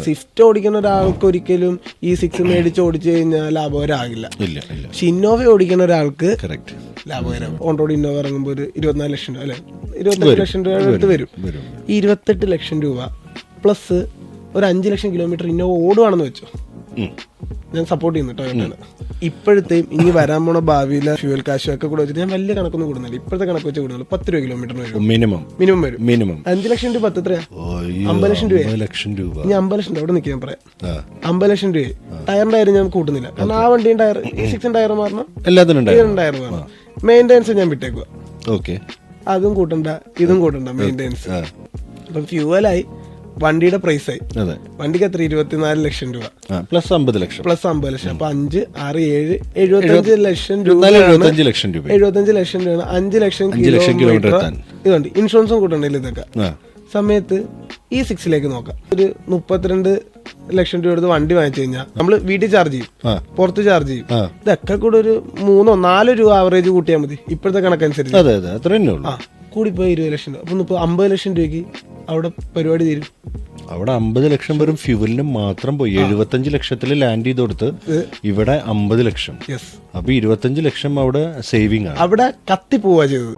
Swift ഓടിക്കുന്ന ഒരാൾക്ക് ഒരിക്കലും E6 മേടിച്ച് ഓടിച്ചു കഴിഞ്ഞാൽ ലാഭകരമാകില്ല. പക്ഷെ ഇന്നോവ ഓടിക്കുന്ന ഒരാൾക്ക് ലാഭകരം. ഓൺ റോഡ് ഇന്നോവ ഇറങ്ങുമ്പോൾ ഒരു 24 ലക്ഷം രൂപ അല്ലെ 28 ലക്ഷം രൂപ അടുത്ത് വരും. ഈ 28 ലക്ഷം രൂപ പ്ലസ് ഒരു 5 ലക്ഷം കിലോമീറ്റർ ഇന്നോവ ഓടുവാണെന്ന് വെച്ചോ, ഞാൻ സപ്പോർട്ട് ചെയ്യുന്നു ടൊയോട്ടയാണ്. ഇപ്പോഴത്തെയും ഇനി വരാൻ പോണ ഭാവിയിലെ ഫ്യൂവൽ കാശും ഒക്കെ കൂടെ വെച്ചിട്ട് ഞാൻ വലിയ കണക്കൊന്നും കൂടുന്നില്ല. ഇപ്പോഴത്തെ കണക്ക് വെച്ച് കൂടുന്നില്ല. 10 രൂപ കിലോമീറ്ററിന് വരും മിനിമം വരും. 5 ലക്ഷം രൂപ 10 എത്രയാ? 50 ലക്ഷം രൂപ. ഇനി 50 ലക്ഷം രൂപ അവിടെ നിൽക്കാൻ പറയാം. 50 ലക്ഷം രൂപ ടയറിന്റെ കാര്യം ഞാൻ കൂട്ടുന്നില്ല. കാരണം ആ വണ്ടിയും ടയർ E6 ടയർ മാറണം, എല്ലാത്തിനും ടയർ മാറണം. മെയിൻ്റെനൻസ് ഞാൻ വിട്ടേക്കുക. അതും കൂട്ടണ്ട ഇതും കൂട്ടണ്ട മെയിൻ്റെനൻസ്. അപ്പം ഫ്യൂവലായി, വണ്ടിയുടെ പ്രൈസ് ആയി. വണ്ടിക്ക് എത്ര? 24 ലക്ഷം രൂപ പ്ലസ് 50 ലക്ഷം. അപ്പൊ 5, 6, 7, 75 ലക്ഷം രൂപ. 75 ലക്ഷം രൂപ 5 ലക്ഷം കിലോമീറ്റർ. ഇതുണ്ട് ഇൻഷുറൻസും കൂട്ടണ്ടല്ലോ. ഇതൊക്കെ സമയത്ത് E6 നോക്കാം. ഒരു 32 ലക്ഷം രൂപ എടുത്ത് വണ്ടി വാങ്ങിച്ചു കഴിഞ്ഞാൽ നമ്മള് വീട്ടിൽ ചാർജ് ചെയ്യും, പുറത്ത് ചാർജ് ചെയ്യും. ഇതൊക്കെ കൂടെ ഒരു 3-4 രൂപ ആവറേജ് കൂട്ടിയാൽ മതി ഇപ്പോഴത്തെ കണക്കനുസരിച്ച്. കൂടിപ്പോയി 20 ലക്ഷം രൂപ. അപ്പൊ 50 ലക്ഷം രൂപയ്ക്ക് അവിടെ പരിപാടി തീരും. അവിടെ 50 ലക്ഷം വെറും ഫ്യൂവലിന് മാത്രം പോയി. 75 ലക്ഷത്തിൽ ലാൻഡ് ചെയ്ത് കൊടുത്ത് ഇവിടെ 50 ലക്ഷം. അപ്പൊ 25 ലക്ഷം അവിടെ സേവിങ് ആണ്. അവിടെ കത്തി പോവാ ചെയ്തത്.